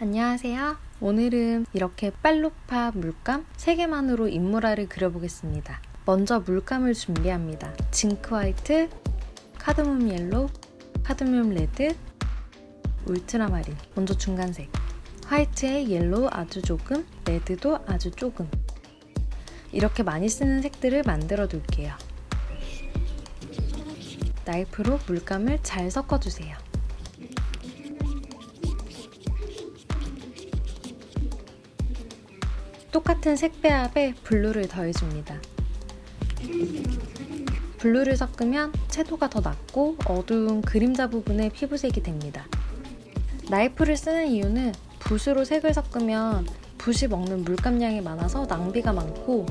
안녕하세요. 오늘은 이렇게 빨로파 물감 3개만으로 인물화를 그려보겠습니다. 먼저 물감을 준비합니다. 징크 화이트, 카드뮴 옐로우, 카드뮴 레드, 울트라마린. 먼저 중간색. 화이트에 옐로우 아주 조금, 레드도 아주 조금. 이렇게 많이 쓰는 색들을 만들어 둘게요. 나이프로 물감을 잘 섞어주세요. 똑같은 색 배합에 블루를 더해줍니다. 블루를 섞으면 채도가 더 낮고 어두운 그림자 부분의 피부색이 됩니다. 나이프를 쓰는 이유는 붓으로 색을 섞으면 붓이 먹는 물감량이 많아서 낭비가 많고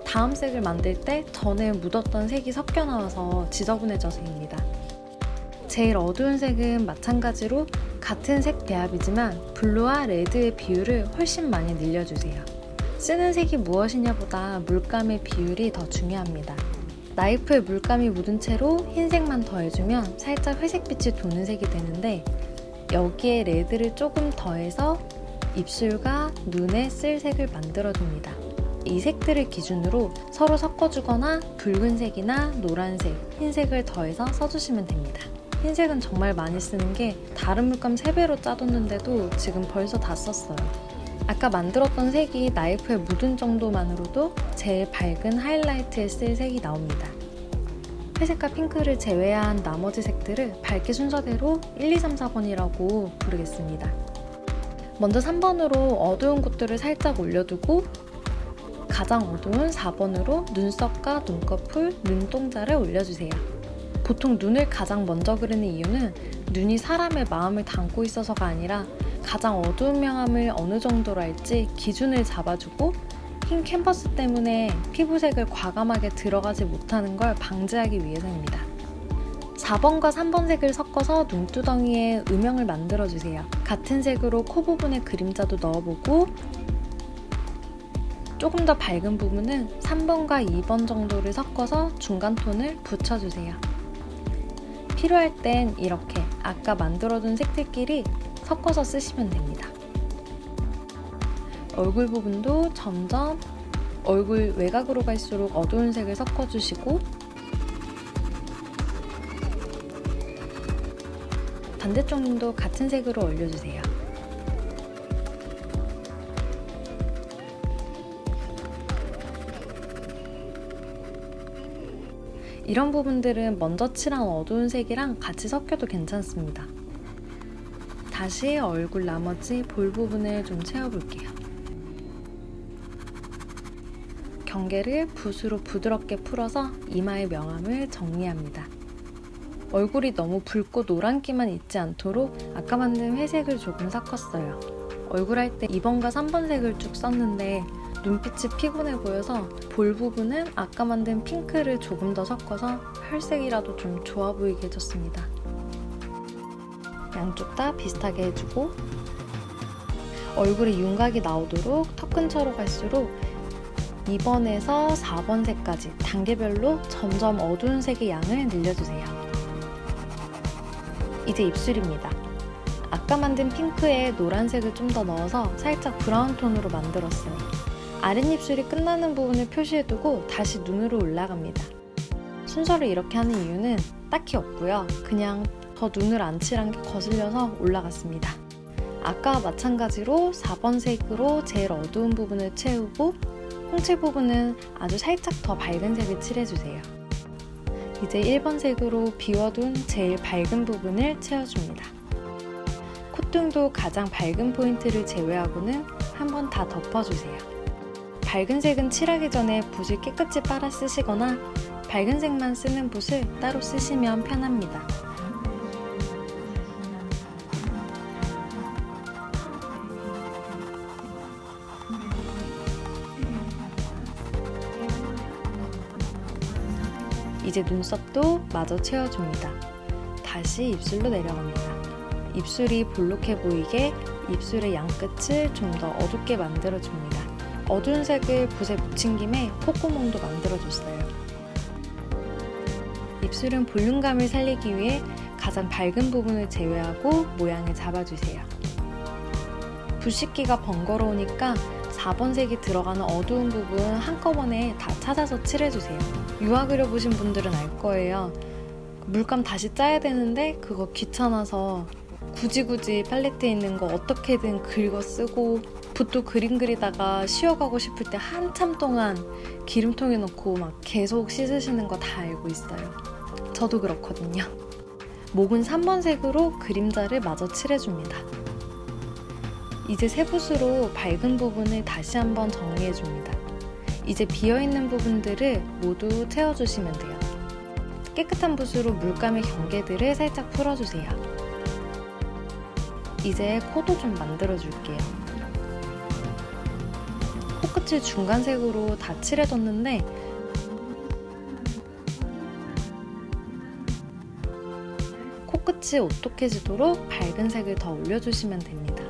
다음 색을 만들 때 전에 묻었던 색이 섞여 나와서 지저분해져서입니다. 제일 어두운 색은 마찬가지로 같은 색 배합이지만 블루와 레드의 비율을 훨씬 많이 늘려주세요. 쓰는 색이 무엇이냐 보다 물감의 비율이 더 중요합니다. 나이프에 물감이 묻은 채로 흰색만 더해주면 살짝 회색빛이 도는 색이 되는데 여기에 레드를 조금 더해서 입술과 눈에 쓸 색을 만들어줍니다. 이 색들을 기준으로 서로 섞어주거나 붉은색이나 노란색, 흰색을 더해서 써주시면 됩니다. 흰색은 정말 많이 쓰는 게 다른 물감 3배로 짜뒀는데도 지금 벌써 다 썼어요. 아까 만들었던 색이 나이프에 묻은 정도만으로도 제일 밝은 하이라이트에 쓸 색이 나옵니다. 회색과 핑크를 제외한 나머지 색들을 밝기 순서대로 1, 2, 3, 4번이라고 부르겠습니다. 먼저 3번으로 어두운 곳들을 살짝 올려두고 가장 어두운 4번으로 눈썹과 눈꺼풀, 눈동자를 올려주세요. 보통 눈을 가장 먼저 그리는 이유는 눈이 사람의 마음을 담고 있어서가 아니라 가장 어두운 명암을 어느 정도로 할지 기준을 잡아주고 흰 캔버스 때문에 피부색을 과감하게 들어가지 못하는 걸 방지하기 위해서입니다. 4번과 3번 색을 섞어서 눈두덩이에 음영을 만들어주세요. 같은 색으로 코 부분에 그림자도 넣어보고 조금 더 밝은 부분은 3번과 2번 정도를 섞어서 중간 톤을 붙여주세요. 필요할 땐 이렇게 아까 만들어둔 색들끼리 섞어서 쓰시면 됩니다. 얼굴 부분도 점점 얼굴 외곽으로 갈수록 어두운 색을 섞어주시고 반대쪽 눈도 같은 색으로 올려주세요. 이런 부분들은 먼저 칠한 어두운 색이랑 같이 섞여도 괜찮습니다. 다시 얼굴 나머지 볼 부분을 좀 채워볼게요. 경계를 붓으로 부드럽게 풀어서 이마의 명암을 정리합니다. 얼굴이 너무 붉고 노란기만 있지 않도록 아까 만든 회색을 조금 섞었어요. 얼굴 할 때 2번과 3번 색을 쭉 썼는데 눈빛이 피곤해 보여서 볼 부분은 아까 만든 핑크를 조금 더 섞어서 혈색이라도 좀 좋아 보이게 해줬습니다. 양쪽 다 비슷하게 해주고 얼굴에 윤곽이 나오도록 턱 근처로 갈수록 2번에서 4번 색까지 단계별로 점점 어두운 색의 양을 늘려주세요. 이제 입술입니다. 아까 만든 핑크에 노란색을 좀 더 넣어서 살짝 브라운 톤으로 만들었어요. 아랫입술이 끝나는 부분을 표시해두고 다시 눈으로 올라갑니다. 순서를 이렇게 하는 이유는 딱히 없고요. 그냥 더 눈을 안 칠한 게 거슬려서 올라갔습니다. 아까와 마찬가지로 4번 색으로 제일 어두운 부분을 채우고 홍채 부분은 아주 살짝 더 밝은 색을 칠해주세요. 이제 1번 색으로 비워둔 제일 밝은 부분을 채워줍니다. 콧등도 가장 밝은 포인트를 제외하고는 한 번 다 덮어주세요. 밝은 색은 칠하기 전에 붓을 깨끗이 빨아 쓰시거나 밝은 색만 쓰는 붓을 따로 쓰시면 편합니다. 이제 눈썹도 마저 채워줍니다. 다시 입술로 내려갑니다. 입술이 볼록해 보이게 입술의 양끝을 좀 더 어둡게 만들어줍니다. 어두운 색을 붓에 묻힌 김에 콧구멍도 만들어줬어요. 입술은 볼륨감을 살리기 위해 가장 밝은 부분을 제외하고 모양을 잡아주세요. 붓씹기가 번거로우니까 4번 색이 들어가는 어두운 부분 한꺼번에 다 찾아서 칠해주세요. 유화 그려보신 분들은 알 거예요. 물감 다시 짜야 되는데 그거 귀찮아서 굳이 팔레트에 있는 거 어떻게든 긁어 쓰고, 붓도 그림 그리다가 쉬어가고 싶을 때 한참 동안 기름통에 넣고 막 계속 씻으시는 거 다 알고 있어요. 저도 그렇거든요. 목은 3번 색으로 그림자를 마저 칠해줍니다. 이제 새붓으로 밝은 부분을 다시 한번 정리해줍니다. 이제 비어있는 부분들을 모두 채워주시면 돼요. 깨끗한 붓으로 물감의 경계들을 살짝 풀어주세요. 이제 코도 좀 만들어줄게요. 코끝을 중간색으로 다 칠해뒀는데 코끝이 오똑해지도록 밝은 색을 더 올려주시면 됩니다.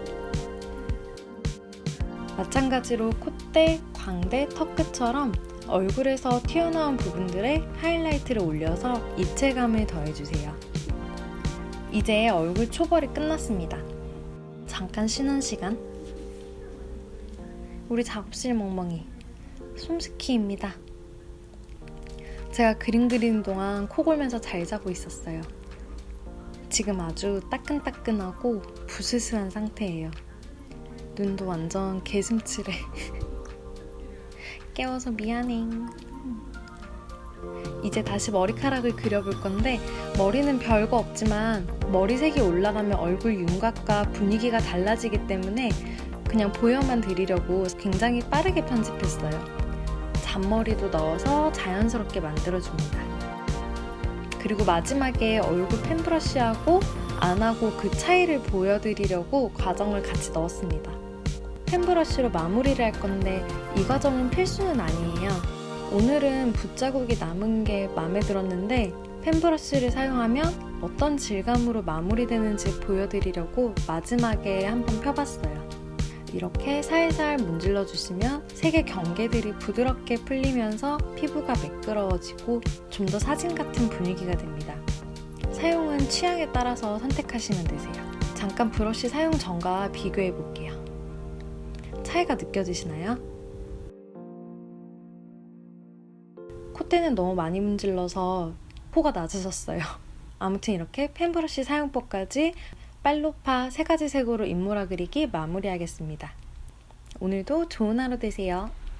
마찬가지로 콧대, 광대, 턱끝처럼 얼굴에서 튀어나온 부분들에 하이라이트를 올려서 입체감을 더해주세요. 이제 얼굴 초벌이 끝났습니다. 잠깐 쉬는 시간. 우리 작업실 멍멍이 솜스키입니다. 제가 그림 그리는 동안 코 골면서 잘 자고 있었어요. 지금 아주 따끈따끈하고 부스스한 상태예요. 눈도 완전 개슴츠레. 깨워서 미안해. 이제 다시 머리카락을 그려볼 건데, 머리는 별거 없지만 머리색이 올라가면 얼굴 윤곽과 분위기가 달라지기 때문에 그냥 보여만 드리려고 굉장히 빠르게 편집했어요. 잔머리도 넣어서 자연스럽게 만들어줍니다. 그리고 마지막에 얼굴 펜브러쉬하고 안 하고 그 차이를 보여드리려고 과정을 같이 넣었습니다. 펜브러쉬로 마무리를 할 건데 이 과정은 필수는 아니에요. 오늘은 붓자국이 남은 게 마음에 들었는데 펜브러쉬를 사용하면 어떤 질감으로 마무리되는지 보여드리려고 마지막에 한번 펴봤어요. 이렇게 살살 문질러 주시면 색의 경계들이 부드럽게 풀리면서 피부가 매끄러워지고 좀 더 사진 같은 분위기가 됩니다. 사용은 취향에 따라서 선택하시면 되세요. 잠깐 브러쉬 사용 전과 비교해 볼게요. 차이가 느껴지시나요? 콧대는 너무 많이 문질러서 코가 낮으셨어요. 아무튼 이렇게 펜브러쉬 사용법까지 빨로파 3가지 색으로 인물화 그리기 마무리하겠습니다. 오늘도 좋은 하루 되세요.